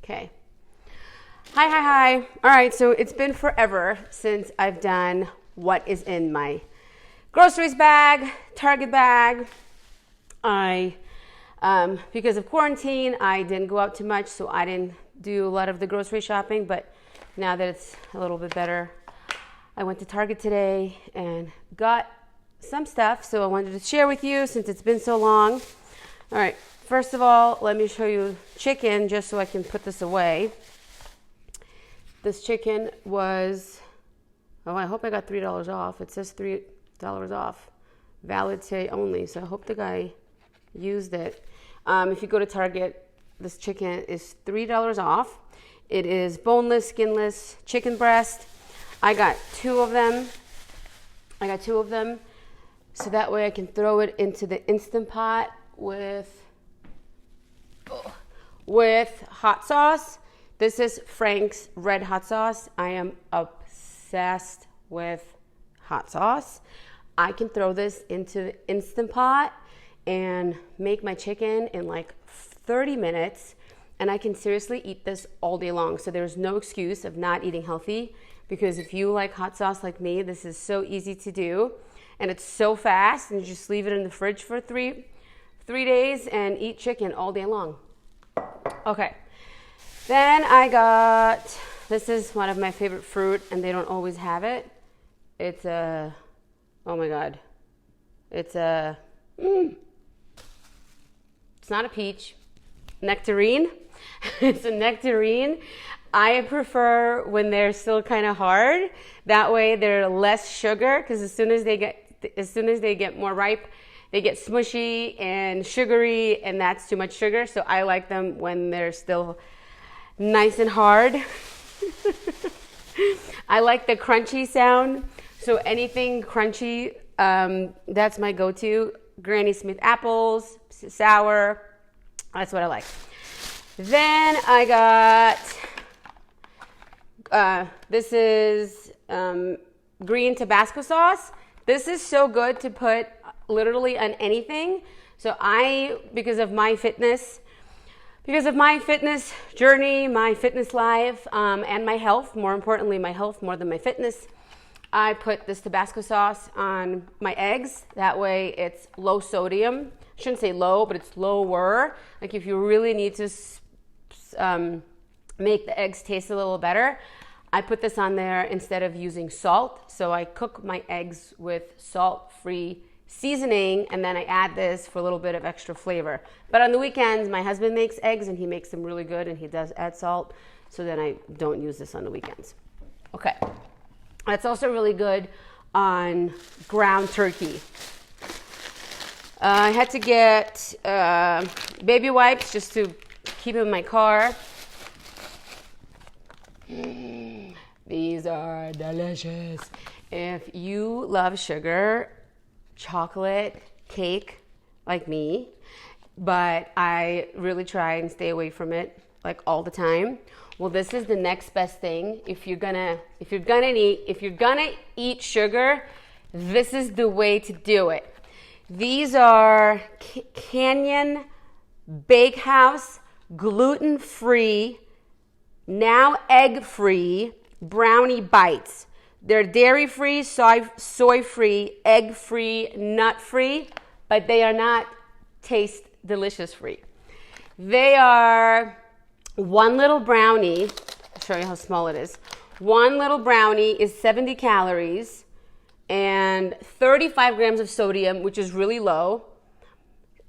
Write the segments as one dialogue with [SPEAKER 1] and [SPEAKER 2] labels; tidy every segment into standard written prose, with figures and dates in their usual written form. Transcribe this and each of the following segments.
[SPEAKER 1] Okay. Hi. All right, so it's been forever since I've done what is in my groceries bag, Target bag. Because of quarantine, I didn't go out too much, so I didn't do a lot of the grocery shopping, but now that it's a little bit better, I went to Target today and got some stuff, so I wanted to share with you since it's been so long. All right, first of all, let me show you chicken just so I can put this away. This chicken was, I hope I got $3 off. It says $3 off. Valid today only, so I hope the guy used it. If you go to Target, this chicken is $3 off. It is boneless, skinless chicken breast. I got two of them, so that way I can throw it into the Instant Pot with hot sauce. This is Frank's Red Hot Sauce. I am obsessed with hot sauce. I can throw this into the Instant Pot and make my chicken in like 30 minutes, and I can seriously eat this all day long. So there's no excuse of not eating healthy, because if you like hot sauce like me, this is so easy to do, and it's so fast, and you just leave it in the fridge for three days and eat chicken all day long. Okay, then I got, this is one of my favorite fruit, and they don't always have it. It's a, oh my God, it's a, it's not a peach, nectarine. It's a nectarine. I prefer when they're still kind of hard. That way they're less sugar, because as soon as they get more ripe, they get smushy and sugary, and that's too much sugar. So I like them when they're still nice and hard. I like the crunchy sound. So anything crunchy, that's my go-to. Granny Smith apples, sour, that's what I like. Then I got, this is green Tabasco sauce. This is so good to put literally on anything. So because of my fitness journey, my fitness life, and my health, more importantly, my health more than my fitness, I put this Tabasco sauce on my eggs. That way it's low sodium. I shouldn't say low, but it's lower. Like if you really need to make the eggs taste a little better, I put this on there instead of using salt. So I cook my eggs with salt-free seasoning, and then I add this for a little bit of extra flavor. But on the weekends, my husband makes eggs, and he makes them really good, and he does add salt. So then I don't use this on the weekends. Okay. That's also really good on ground turkey. I had to get baby wipes just to keep in my car. These are delicious. If you love sugar, chocolate, cake, like me, but I really try and stay away from it like all the time, well, this is the next best thing. If you're gonna eat sugar, this is the way to do it. These are Canyon Bakehouse gluten-free, now egg-free brownie bites. They're dairy-free, soy-free, egg-free, nut-free, but they are not taste delicious-free. They are one little brownie. I'll show you how small it is. One little brownie is 70 calories and 35 grams of sodium, which is really low.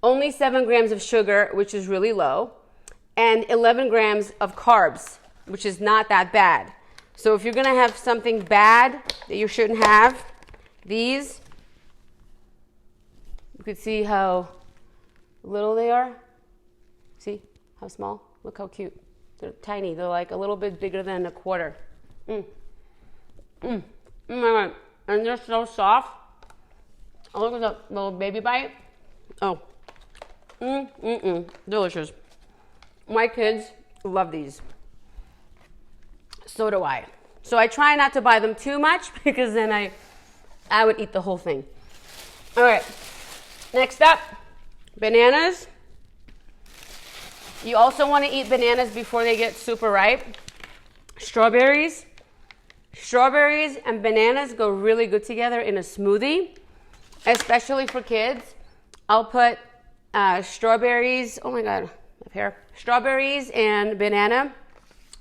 [SPEAKER 1] Only 7 grams of sugar, which is really low. And 11 grams of carbs, which is not that bad. So if you're going to have something bad that you shouldn't have, these, you can see how little they are. See how small? Look how cute. They're tiny. They're like a little bit bigger than a quarter. Oh my God. And they're so soft. Oh, look at that little baby bite. Oh. Delicious. My kids love these. So do I. So I try not to buy them too much, because then I would eat the whole thing. All right. Next up, bananas. You also want to eat bananas before they get super ripe. Strawberries and bananas go really good together in a smoothie, especially for kids. I'll put strawberries, oh my God, my hair. Strawberries and banana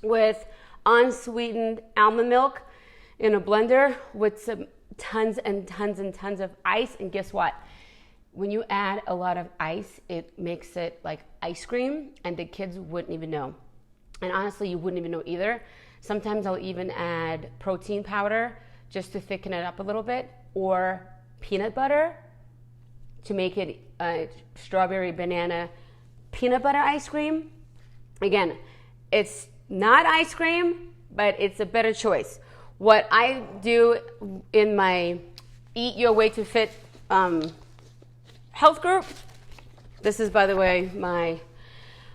[SPEAKER 1] with unsweetened almond milk in a blender with some tons and tons and tons of ice. And guess what? When you add a lot of ice, it makes it like ice cream, and the kids wouldn't even know. And honestly, you wouldn't even know either. Sometimes I'll even add protein powder just to thicken it up a little bit, or peanut butter to make it a strawberry banana peanut butter ice cream. Again, it's not ice cream, but it's a better choice. What I do in my Eat Your Way to Fit health group, this is, by the way, my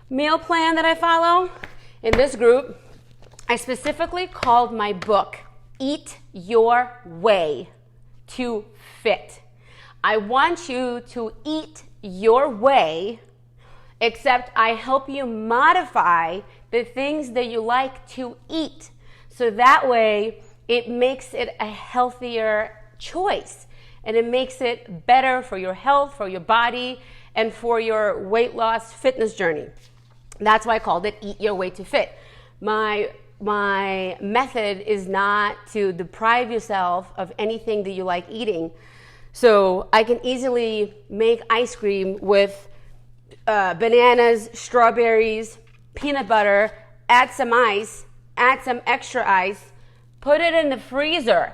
[SPEAKER 1] meal plan that I follow. In this group, I specifically called my book Eat Your Way to Fit. I want you to eat your way, except I help you modify the things that you like to eat. So that way it makes it a healthier choice, and it makes it better for your health, for your body, and for your weight loss fitness journey. That's why I called it Eat Your Way to Fit. My method is not to deprive yourself of anything that you like eating. So I can easily make ice cream with bananas, strawberries, peanut butter, add some ice, add some extra ice, put it in the freezer.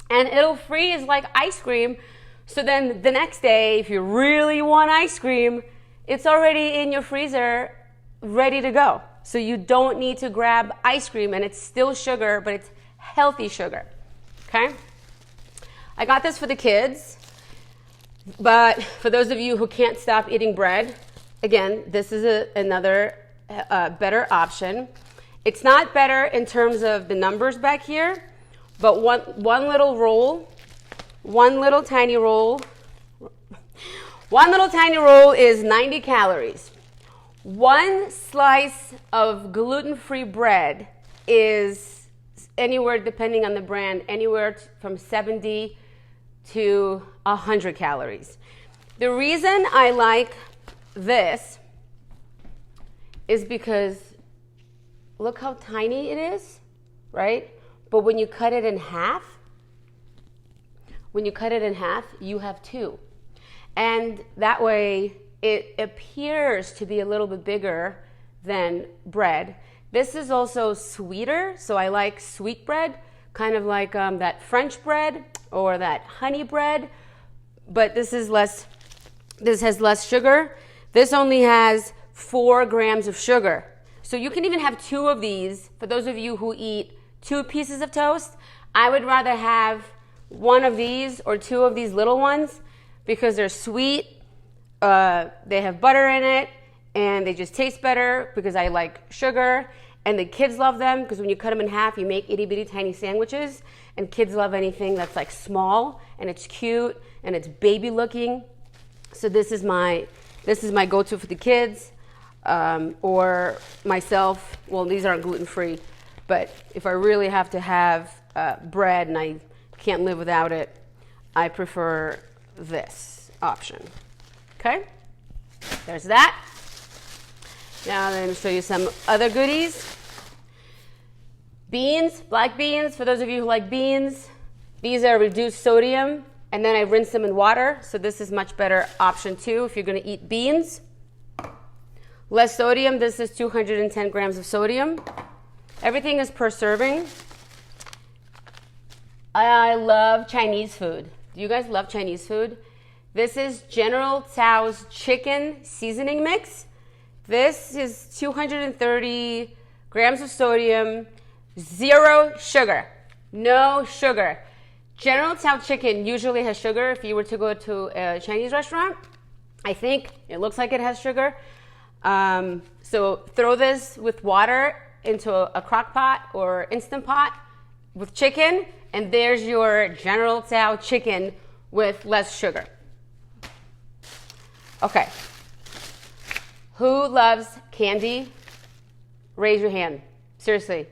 [SPEAKER 1] And it'll freeze like ice cream. So then the next day, if you really want ice cream, it's already in your freezer, ready to go. So you don't need to grab ice cream, and it's still sugar, but it's healthy sugar, okay? I got this for the kids, but for those of you who can't stop eating bread, again, this is another better option. It's not better in terms of the numbers back here, but one little roll, one little tiny roll is 90 calories. One slice of gluten-free bread is anywhere, depending on the brand, anywhere from 70 to 100 calories. The reason I like this is because look how tiny it is, right? But when you cut it in half, you have two. And that way it appears to be a little bit bigger than bread. This is also sweeter, so I like sweet bread, kind of like that French bread or that honey bread, but this has less sugar. This only has 4 grams of sugar. So you can even have 2 of these. For those of you who eat 2 pieces of toast, I would rather have 1 of these or 2 of these little ones because they're sweet. They have butter in it, and they just taste better because I like sugar, and the kids love them because when you cut them in half, you make itty bitty tiny sandwiches, and kids love anything that's like small and it's cute and it's baby looking. So this is my go-to for the kids, or myself. Well, these aren't gluten-free, but if I really have to have bread and I can't live without it, I prefer this option. Okay, there's that. Now I'm going to show you some other goodies. Beans, black beans, for those of you who like beans. These are reduced sodium, and then I rinse them in water, so this is much better option too if you're going to eat beans. Less sodium, this is 210 grams of sodium. Everything is per serving. I love Chinese food. Do you guys love Chinese food? This is General Tso's chicken seasoning mix. This is 230 grams of sodium, 0 sugar, no sugar. General Tso chicken usually has sugar. If you were to go to a Chinese restaurant, I think it looks like it has sugar. So throw this with water into a crock pot or Instant Pot with chicken, and there's your General Tso chicken with less sugar. Okay. Who loves candy? Raise your hand. Seriously.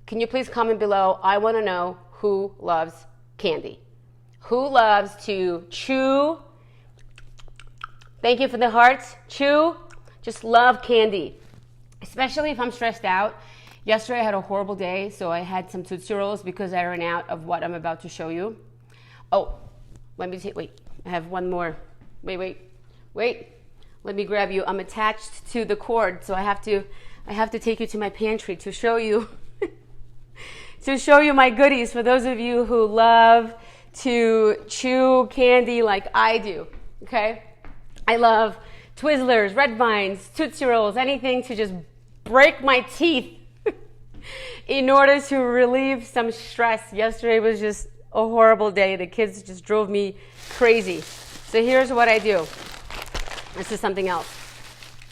[SPEAKER 1] Can you please comment below? I want to know who loves candy. Who loves to chew? Thank you for the hearts. Chew. Just love candy. Especially if I'm stressed out. Yesterday I had a horrible day, so I had some Tootsie Rolls because I ran out of what I'm about to show you. Oh, let me wait. I have one more. Wait. Let me grab you. I'm attached to the cord, so I have to take you to my pantry to show you my goodies for those of you who love to chew candy like I do. Okay? I love Twizzlers, Red Vines, Tootsie Rolls, anything to just break my teeth in order to relieve some stress. Yesterday was just a horrible day. The kids just drove me crazy. So here's what I do. This is something else.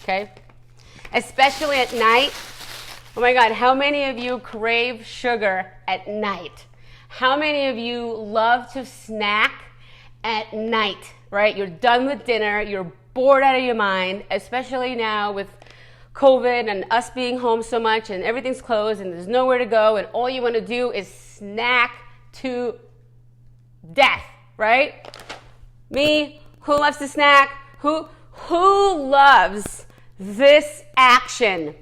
[SPEAKER 1] Okay? Especially at night. Oh my God, how many of you crave sugar at night? How many of you love to snack at night, right? You're done with dinner, you're bored out of your mind, especially now with COVID and us being home so much and everything's closed and there's nowhere to go and all you want to do is snack to death, right? Me, who loves to snack? Who loves this action?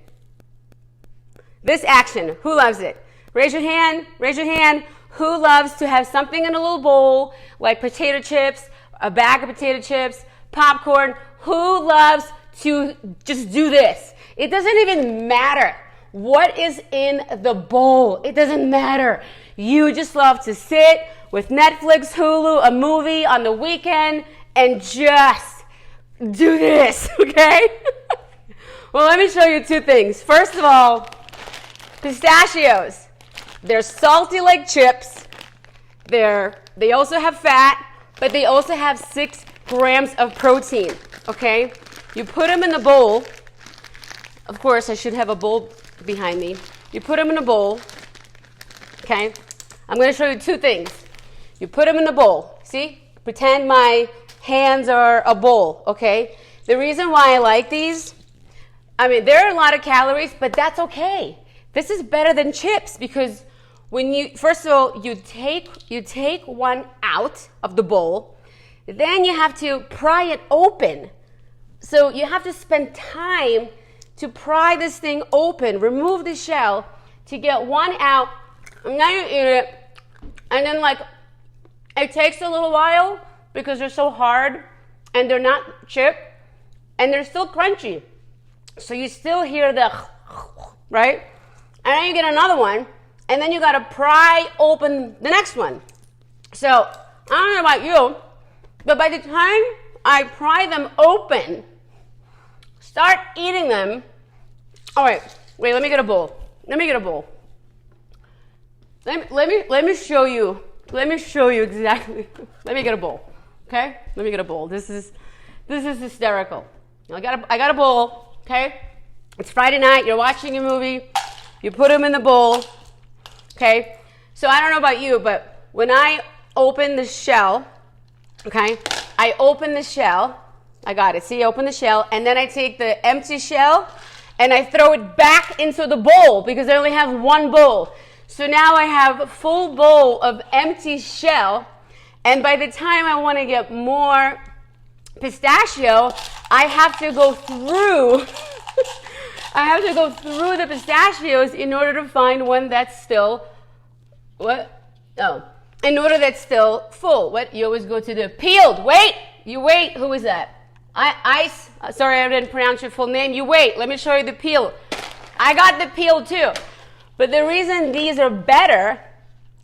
[SPEAKER 1] This action, who loves it? Raise your hand, raise your hand. Who loves to have something in a little bowl, like potato chips, a bag of potato chips, popcorn? Who loves to just do this? It doesn't even matter what is in the bowl. It doesn't matter. You just love to sit with Netflix, Hulu, a movie on the weekend, and just do this, okay? Well, let me show you two things. First of all, pistachios. They're salty like chips. They also have fat, but they also have 6 grams of protein, okay? You put them in a bowl. Of course, I should have a bowl behind me. You put them in a bowl, okay? I'm going to show you two things. You put them in a bowl. See? Pretend my hands are a bowl, okay? The reason why I like these, I mean, there are a lot of calories, but that's okay. This is better than chips because when you, first of all, you take one out of the bowl, then you have to pry it open. So you have to spend time to pry this thing open, remove the shell to get one out, and then you eat it. And then it takes a little while because they're so hard and they're not chip and they're still crunchy. So you still hear the, right? And then you get another one and then you gotta pry open the next one. So I don't know about you, but by the time I pry them open, start eating them. All right, wait, let me get a bowl. Let me show you. Let me show you exactly. Let me get a bowl. Okay? Let me get a bowl. This is hysterical. I got a bowl, okay? It's Friday night, you're watching a movie, you put them in the bowl. Okay? So I don't know about you, but when I open the shell, okay? I open the shell. I got it. See, I open the shell, and then I take the empty shell, and I throw it back into the bowl because I only have one bowl. So now I have a full bowl of empty shell, and by the time I want to get more pistachio, I have to go through the pistachios in order to find one that's still, in order that's still full. What? You always go to the peeled. Wait, who is that? Sorry, I didn't pronounce your full name. You wait, let me show you the peel. I got the peel too. But the reason these are better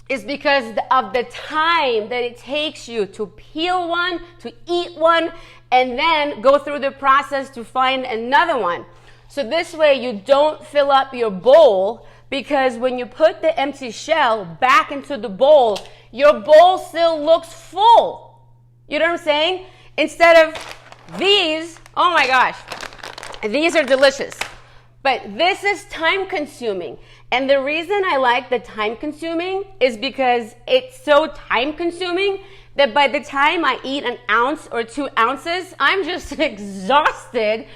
[SPEAKER 1] is because of the time that it takes you to peel one, to eat one, and then go through the process to find another one. So this way you don't fill up your bowl, because when you put the empty shell back into the bowl, your bowl still looks full. You know what I'm saying? Instead of these, oh my gosh, these are delicious. But this is time consuming. And the reason I like the time consuming is because it's so time consuming that by the time I eat an ounce or 2 ounces, I'm just exhausted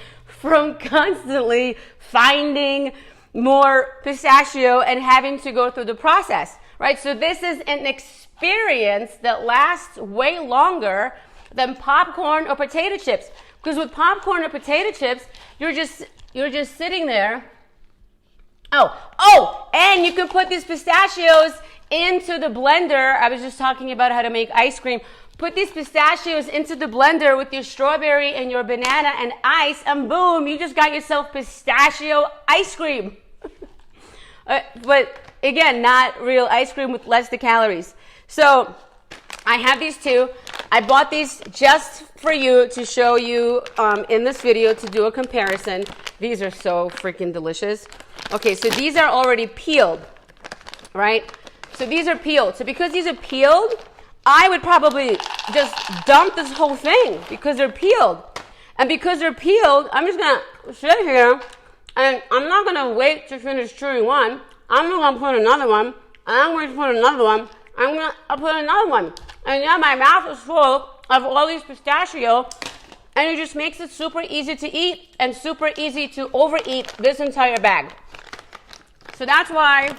[SPEAKER 1] from constantly finding more pistachio and having to go through the process, right? So this is an experience that lasts way longer than popcorn or potato chips. Because with popcorn or potato chips, you're just sitting there. Oh, and you can put these pistachios into the blender. I was just talking about how to make ice cream. Put these pistachios into the blender with your strawberry and your banana and ice, and boom, you just got yourself pistachio ice cream. But again, not real ice cream with less the calories. So I have these two. I bought these just for you to show you in this video to do a comparison. These are so freaking delicious. Okay, so these are already peeled, right? So these are peeled. So because these are peeled, I would probably just dump this whole thing because they're peeled. And because they're peeled, I'm just going to sit here and I'm not going to wait to finish chewing one. I'm going to put another one. And I'm going to put another one. I'm going to put another one. And now my mouth is full of all these pistachio. And it just makes it super easy to eat and super easy to overeat this entire bag. So that's why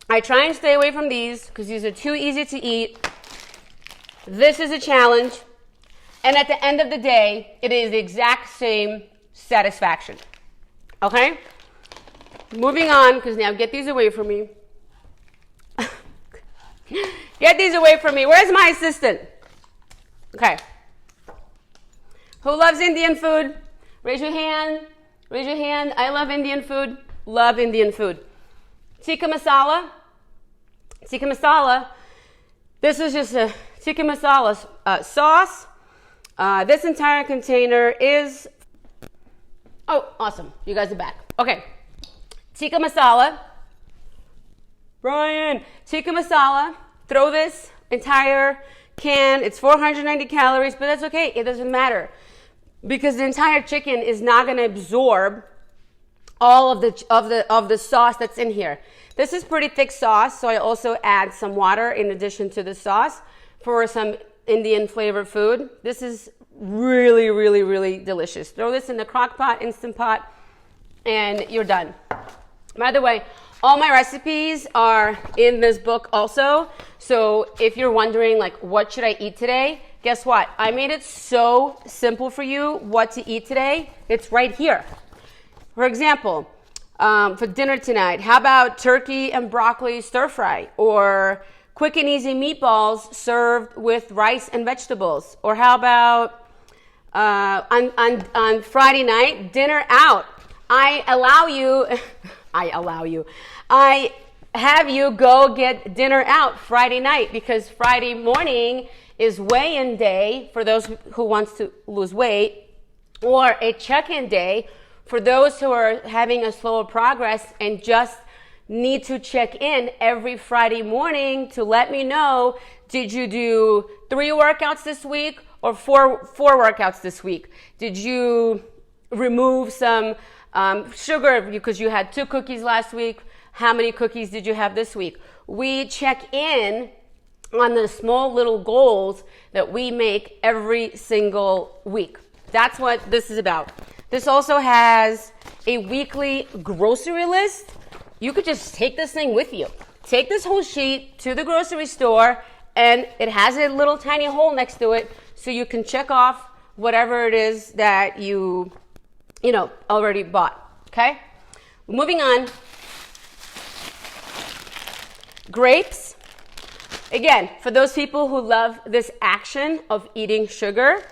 [SPEAKER 1] I try and stay away from these because these are too easy to eat. This is a challenge. And at the end of the day, it is the exact same satisfaction. Okay? Moving on, because now get these away from me. Get these away from me. Where's my assistant? Okay. Who loves Indian food? Raise your hand. Raise your hand. I love Indian food. Love Indian food. Tikka masala. Tikka masala. This is just a tikka masala sauce. This entire container is... Oh, awesome. You guys are back. Okay. Tikka masala. Brian. Tikka masala. Throw this entire can. It's 490 calories, but that's okay. It doesn't matter. Because the entire chicken is not going to absorb all of the sauce that's in here. This is pretty thick sauce, so I also add some water in addition to the sauce for some Indian flavored food. This is really, really, really delicious. Throw this in the crock pot, Instant Pot, and you're done. By the way, all my recipes are in this book also. So if you're wondering, like, what should I eat today? Guess what? I made it so simple for you what to eat today. It's right here. For example, for dinner tonight, how about turkey and broccoli stir fry? Or quick and easy meatballs served with rice and vegetables? Or how about on Friday night, dinner out? I have you go get dinner out Friday night because Friday morning is weigh-in day for those who wants to lose weight, or a check-in day for those who are having a slower progress and just need to check in every Friday morning to let me know, did you do 3 workouts this week or four workouts this week? Did you remove some sugar because you had 2 cookies last week? How many cookies did you have this week? We check in on the small little goals that we make every single week. That's what this is about. This also has a weekly grocery list. You could just take this thing with you. Take this whole sheet to the grocery store, and it has a little tiny hole next to it so you can check off whatever it is that you already bought. Okay? Moving on. Grapes. Again, for those people who love this action of eating sugar,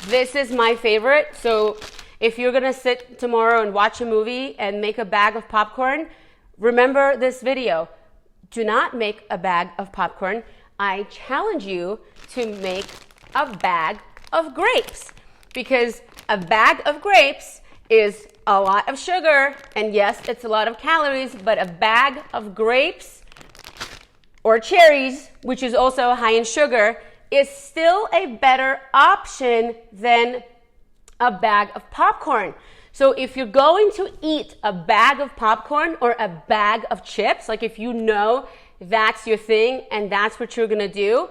[SPEAKER 1] this is my favorite. So if you're going to sit tomorrow and watch a movie and make a bag of popcorn, remember this video. Do not make a bag of popcorn. I challenge you to make a bag of grapes, because a bag of grapes is a lot of sugar, and yes, it's a lot of calories, but a bag of grapes or cherries, which is also high in sugar, is still a better option than a bag of popcorn. So if you're going to eat a bag of popcorn or a bag of chips, like if you know that's your thing and that's what you're gonna do,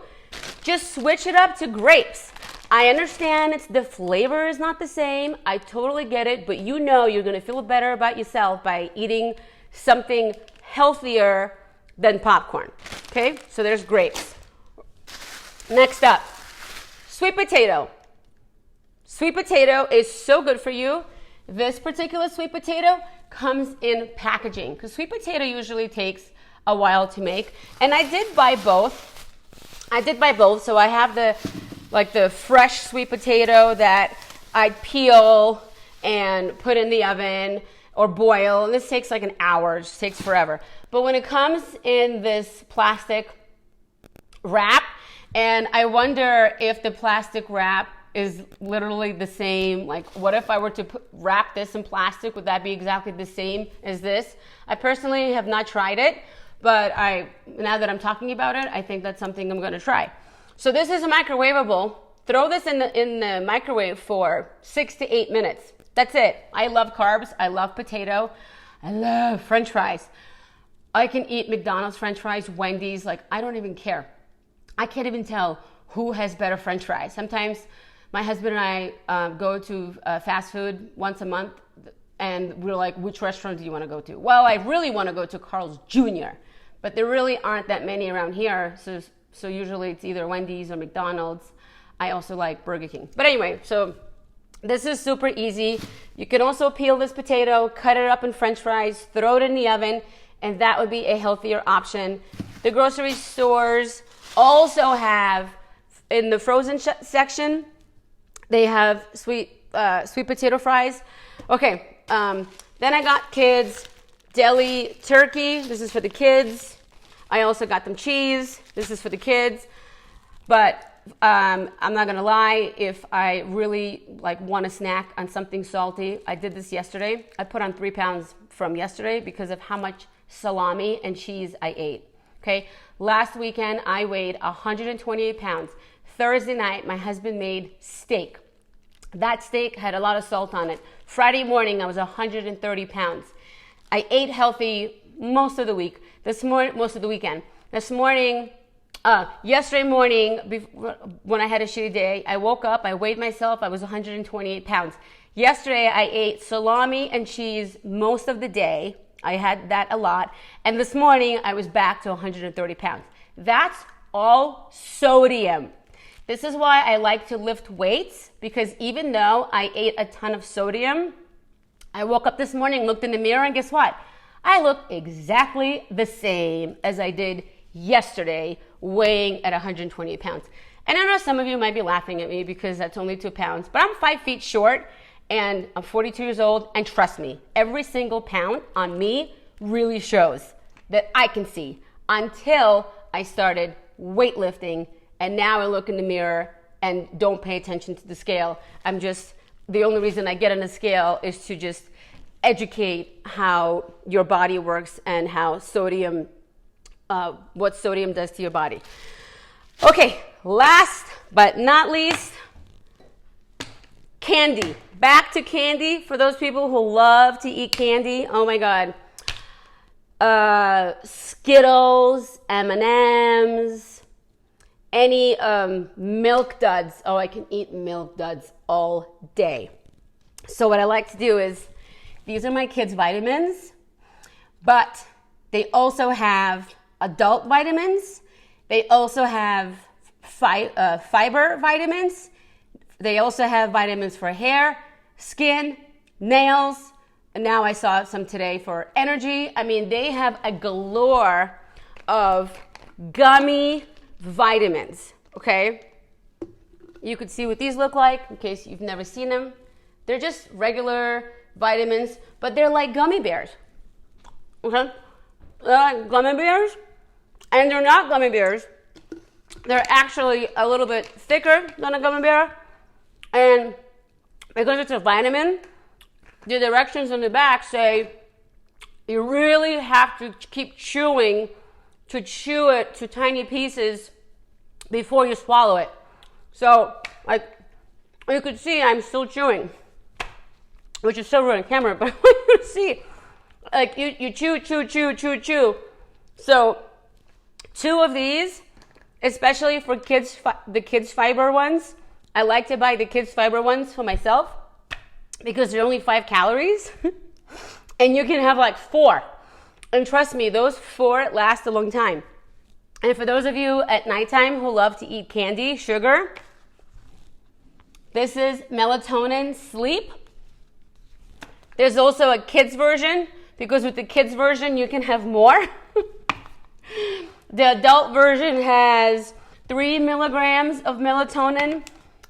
[SPEAKER 1] just switch it up to grapes. I understand the flavor is not the same. I totally get it, but you know you're going to feel better about yourself by eating something healthier than popcorn. Okay, so there's grapes. Next up, sweet potato. Sweet potato is so good for you. This particular sweet potato comes in packaging because sweet potato usually takes a while to make. And I did buy both. So I have the fresh sweet potato that I peel and put in the oven or boil. And this takes like an hour. It just takes forever. But when it comes in this plastic wrap, and I wonder if the plastic wrap is literally the same. Like, what if I were to wrap this in plastic? Would that be exactly the same as this? I personally have not tried it, but now that I'm talking about it, I think that's something I'm going to try. So this is a microwavable. Throw this in the microwave for 6 to 8 minutes. That's it. I love carbs. I love potato. I love French fries. I can eat McDonald's French fries, Wendy's. Like, I don't even care. I can't even tell who has better French fries. Sometimes my husband and I go to fast food once a month, and we're like, which restaurant do you want to go to? Well, I really want to go to Carl's Jr., but there really aren't that many around here, so usually it's either Wendy's or McDonald's. I also like Burger King. But anyway, so this is super easy. You can also peel this potato, cut it up in French fries, throw it in the oven, and that would be a healthier option. The grocery stores also have, in the frozen section, they have sweet potato fries. Okay, then I got kids deli turkey. This is for the kids. I also got them cheese. This is for the kids. But I'm not gonna lie, if I really want a snack on something salty, I did this yesterday. I put on 3 pounds from yesterday because of how much salami and cheese I ate. Okay, last weekend I weighed 128 pounds. Thursday night, my husband made steak. That steak had a lot of salt on it. Friday morning, I was 130 pounds. I ate healthy most of the week. Most of the weekend. Yesterday morning, when I had a shitty day, I woke up, I weighed myself, I was 128 pounds. Yesterday, I ate salami and cheese most of the day. I had that a lot. And this morning, I was back to 130 pounds. That's all sodium. This is why I like to lift weights, because even though I ate a ton of sodium, I woke up this morning, looked in the mirror, and guess what? I look exactly the same as I did yesterday, weighing at 128 pounds. And I know some of you might be laughing at me because that's only 2 pounds, but I'm 5 feet short and I'm 42 years old, and trust me, every single pound on me really shows that I can see, until I started weightlifting. And now I look in the mirror and don't pay attention to the scale. The only reason I get on the scale is to just educate how your body works and how sodium, what sodium does to your body. Okay, last but not least, candy. Back to candy for those people who love to eat candy. Oh my God. Skittles, M&Ms, any milk duds. Oh, I can eat milk duds all day. So what I like to do is, these are my kids' vitamins, but they also have adult vitamins. They also have fiber vitamins. They also have vitamins for hair, skin, nails, and now I saw some today for energy. I mean, they have a galore of gummy vitamins, okay? You could see what these look like in case you've never seen them. They're just regular vitamins, but they're like gummy bears, okay? They're like gummy bears, and they're not gummy bears. They're actually a little bit thicker than a gummy bear, and because it's a vitamin, the directions on the back say you really have to keep chewing to chew it to tiny pieces before you swallow it. So, like, you could see I'm still chewing, which is so rude on camera, but I want you to see, like, you chew. So, 2 of these, especially for kids, the kids fiber ones, I like to buy the kids fiber ones for myself because they're only 5 calories and you can have like 4. And trust me, those 4 last a long time. And for those of you at nighttime who love to eat candy, sugar, this is Melatonin Sleep. There's also a kids version because with the kids version, you can have more. The adult version has 3 milligrams of melatonin.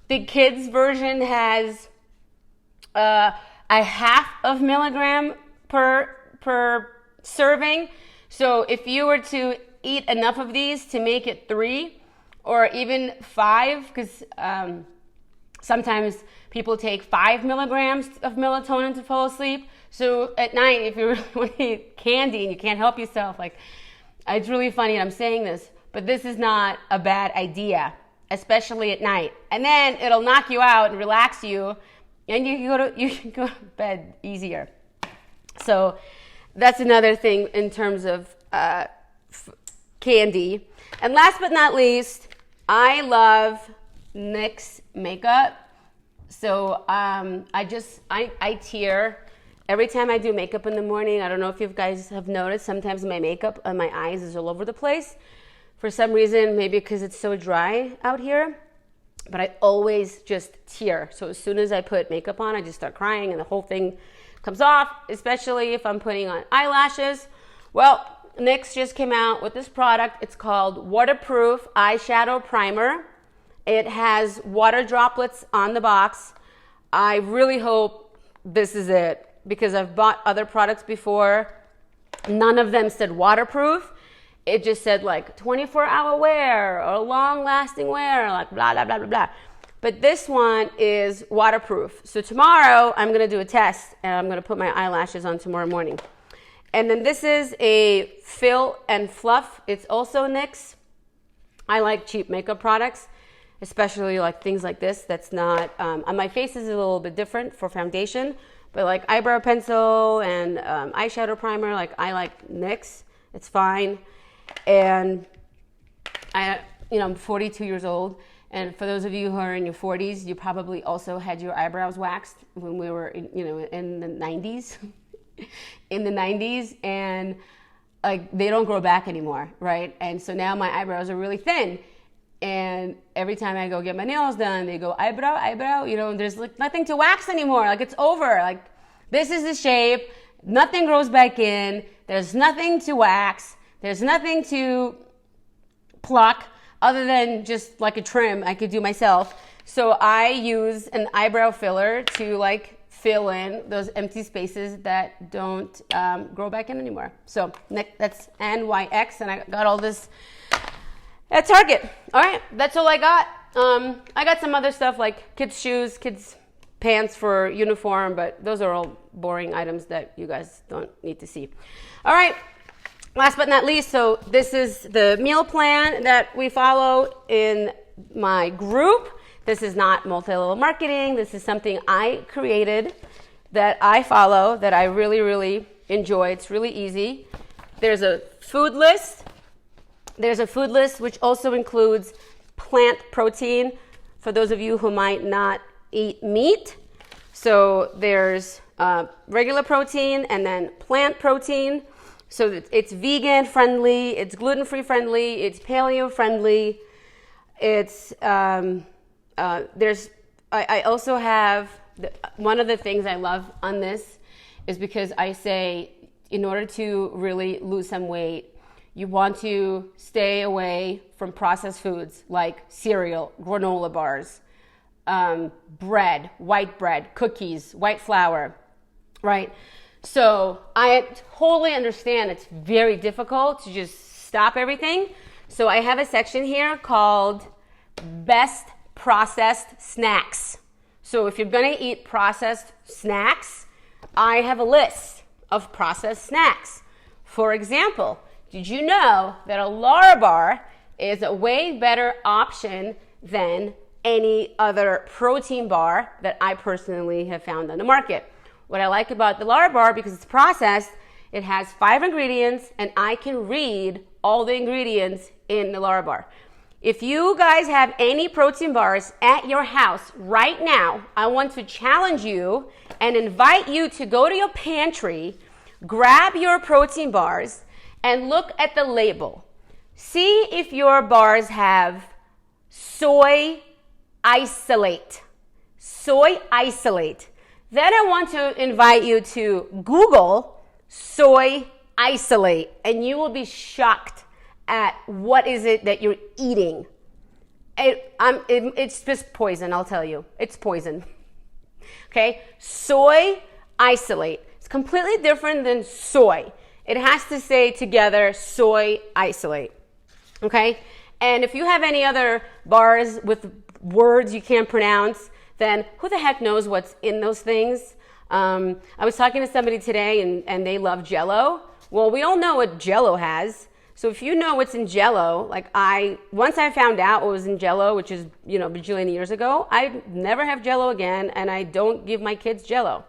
[SPEAKER 1] The kids version has a half of milligram per serving. So if you were to eat enough of these to make it 3 or even 5, because sometimes people take 5 milligrams of melatonin to fall asleep. So at night, if you really want to eat candy and you can't help yourself, like, it's really funny I'm saying this, but this is not a bad idea, especially at night. And then it'll knock you out and relax you, and you can go to bed easier. So that's another thing in terms of candy. And last but not least, I love NYX makeup. So I tear every time I do makeup in the morning. I don't know if you guys have noticed, sometimes my makeup on my eyes is all over the place. For some reason, maybe because it's so dry out here, but I always just tear. So as soon as I put makeup on, I just start crying and the whole thing comes off, especially if I'm putting on eyelashes. Well, NYX just came out with this product. It's called Waterproof Eyeshadow Primer. It has water droplets on the box. I really hope this is it because I've bought other products before. None of them said waterproof. It just said like 24-hour wear or long-lasting wear, like blah, blah, blah, blah, blah. But this one is waterproof. So tomorrow I'm going to do a test and I'm going to put my eyelashes on tomorrow morning. And then this is a Fill and Fluff. It's also NYX. I like cheap makeup products, especially like things like this. That's not, on my face is a little bit different for foundation, but like eyebrow pencil and eyeshadow primer, like I like NYX. It's fine. And I'm 42 years old. And for those of you who are in your 40s, you probably also had your eyebrows waxed when we were in the 90s. In the 90s, and like they don't grow back anymore, right? And so now my eyebrows are really thin, and every time I go get my nails done, they go eyebrow, there's like nothing to wax anymore. Like it's over. Like this is the shape. Nothing grows back in. There's nothing to wax. There's nothing to pluck other than just like a trim I could do myself. So I use an eyebrow filler to like fill in those empty spaces that don't grow back in anymore. So that's NYX, and I got all this at Target. All right, that's all I got. I got some other stuff like kids' shoes, kids' pants for uniform, but those are all boring items that you guys don't need to see. All right, last but not least, so this is the meal plan that we follow in my group. This is not multi-level marketing. This is something I created that I follow, that I really, really enjoy. It's really easy. There's a food list. There's a food list which also includes plant protein for those of you who might not eat meat. So there's regular protein and then plant protein. So it's vegan friendly, it's gluten-free friendly, it's paleo friendly. It's I also have, one of the things I love on this is because I say in order to really lose some weight, you want to stay away from processed foods like cereal, granola bars, bread, white bread, cookies, white flour, right? So I totally understand it's very difficult to just stop everything. So I have a section here called Best Processed Snacks. So if you're going to eat processed snacks, I have a list of processed snacks. For example, did you know that a Larabar is a way better option than any other protein bar that I personally have found on the market? What I like about the Larabar, because it's processed, it has 5 ingredients and I can read all the ingredients in the Larabar. If you guys have any protein bars at your house right now, I want to challenge you and invite you to go to your pantry, grab your protein bars, and look at the label. See if your bars have soy isolate. Soy isolate. Then I want to invite you to Google soy isolate, and you will be shocked at what is it that you're eating. It's just poison, I'll tell you. It's poison. Okay? Soy isolate. It's completely different than soy. It has to say together soy isolate. Okay? And if you have any other bars with words you can't pronounce, then who the heck knows what's in those things? I was talking to somebody today and they love Jell-O. Well, we all know what Jell-O has. So if you know what's in Jell-O, like once I found out what was in Jell-O, which is, a bajillion years ago, I never have Jell-O again, and I don't give my kids Jell-O.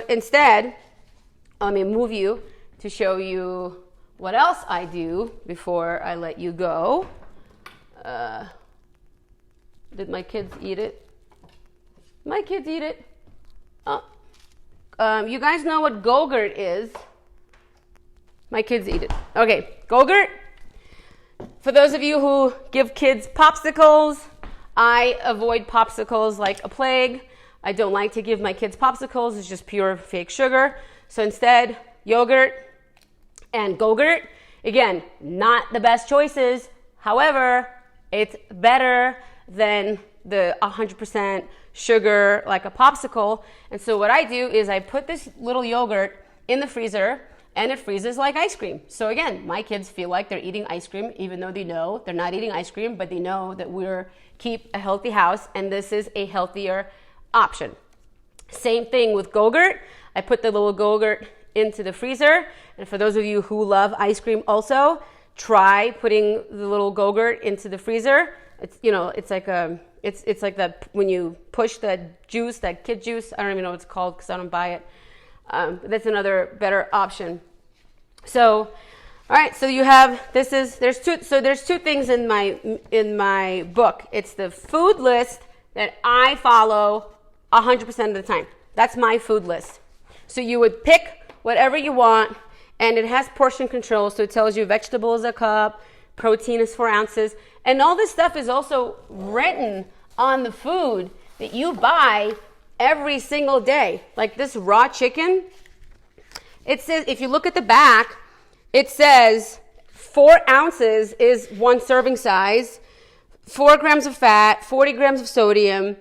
[SPEAKER 1] Instead, let me move you to show you what else I do before I let you go. Did my kids eat it? My kids eat it. You guys know what Go-Gurt is. My kids eat it. Okay, Go-Gurt. For those of you who give kids popsicles, I avoid popsicles like a plague. I don't like to give my kids popsicles. It's just pure fake sugar. So instead, yogurt and Go-Gurt. Again, not the best choices. However, it's better than the 100% sugar like a popsicle. And so what I do is I put this little yogurt in the freezer, and it freezes like ice cream. So again, my kids feel like they're eating ice cream, even though they know they're not eating ice cream, but they know that we're keep a healthy house, and this is a healthier option. Same thing with Go-Gurt. I put the little Go-Gurt into the freezer. And for those of you who love ice cream also, try putting the little Go-Gurt into the freezer. It's, it's like it's like that when you push that juice, that kid juice. I don't even know what it's called because I don't buy it. That's another better option. So, all right. So you have there's two things in my book. It's the food list that I follow 100% of the time. That's my food list. So you would pick whatever you want, and it has portion control. So it tells you vegetable is a cup, protein is 4 ounces, and all this stuff is also written on the food that you buy every single day. Like this raw chicken, it says, if you look at the back, it says 4 ounces is 1 serving size, 4 grams of fat, 40 grams of sodium,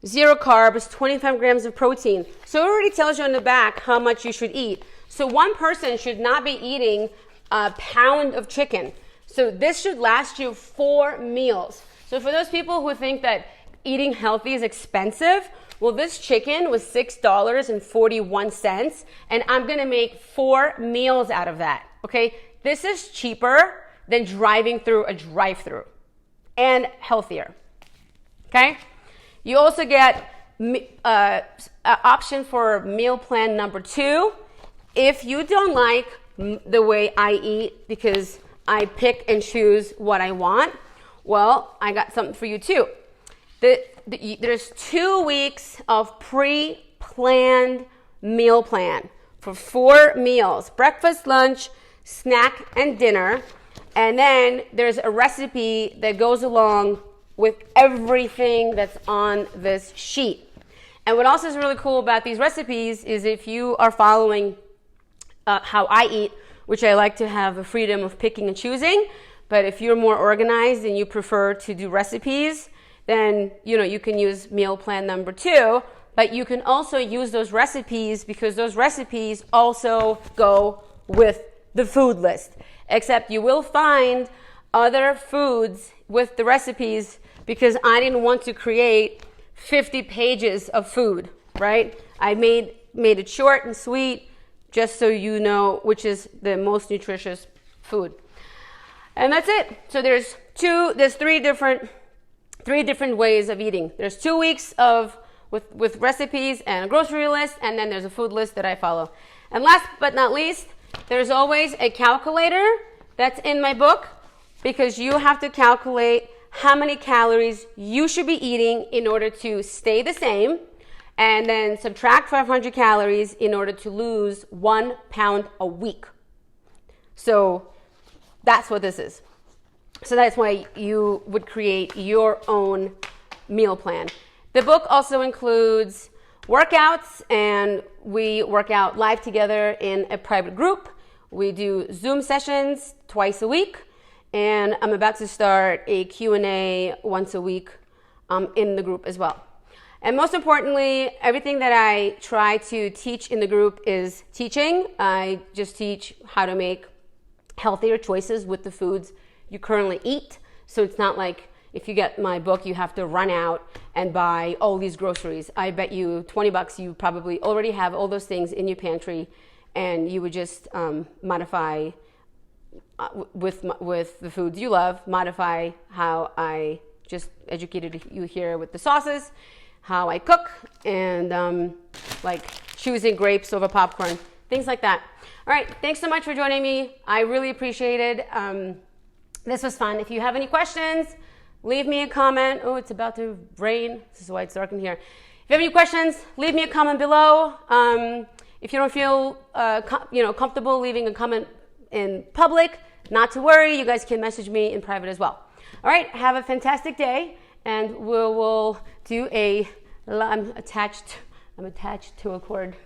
[SPEAKER 1] 0 carbs, 25 grams of protein. So it already tells you on the back how much you should eat. So one person should not be eating a pound of chicken. So this should last you 4 meals. So for those people who think that eating healthy is expensive, well, this chicken was $6.41, and I'm going to make 4 meals out of that, okay? This is cheaper than driving through a drive-through and healthier, okay? You also get an option for meal plan number 2. If you don't like the way I eat because I pick and choose what I want, well, I got something for you too. There's 2 weeks of pre-planned meal plan for 4 meals: breakfast, lunch, snack, and dinner. And then there's a recipe that goes along with everything that's on this sheet. And what else is really cool about these recipes is if you are following how I eat, which I like to have the freedom of picking and choosing, but if you're more organized and you prefer to do recipes, then you can use meal plan number 2, but you can also use those recipes because those recipes also go with the food list. Except you will find other foods with the recipes because I didn't want to create 50 pages of food, right? I made it short and sweet just so you know which is the most nutritious food. And that's it. So there's 3 different ways of eating. There's 2 weeks with recipes and a grocery list, and then there's a food list that I follow. And last but not least, there's always a calculator that's in my book because you have to calculate how many calories you should be eating in order to stay the same, and then subtract 500 calories in order to lose 1 pound a week. So that's what this is. So that's why you would create your own meal plan. The book also includes workouts, and we work out live together in a private group. We do Zoom sessions twice a week, and I'm about to start a Q&A once a week in the group as well. And most importantly, everything that I try to teach in the group is teaching. I just teach how to make healthier choices with the foods you currently eat. So it's not like if you get my book, you have to run out and buy all these groceries. I bet you $20, you probably already have all those things in your pantry, and you would just modify with the foods you love, modify how I just educated you here with the sauces, how I cook, and like choosing grapes over popcorn, things like that. All right, thanks so much for joining me. I really appreciate it. This was fun. If you have any questions, leave me a comment. Oh, it's about to rain. This is why it's dark in here. If you have any questions, leave me a comment below. If you don't feel comfortable leaving a comment in public, not to worry. You guys can message me in private as well. All right, have a fantastic day, and we'll do I'm attached to a cord.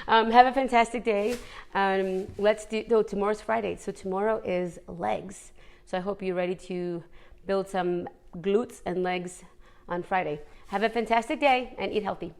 [SPEAKER 1] Have a fantastic day. Tomorrow's Friday, so tomorrow is legs. So I hope you're ready to build some glutes and legs on Friday. Have a fantastic day and eat healthy.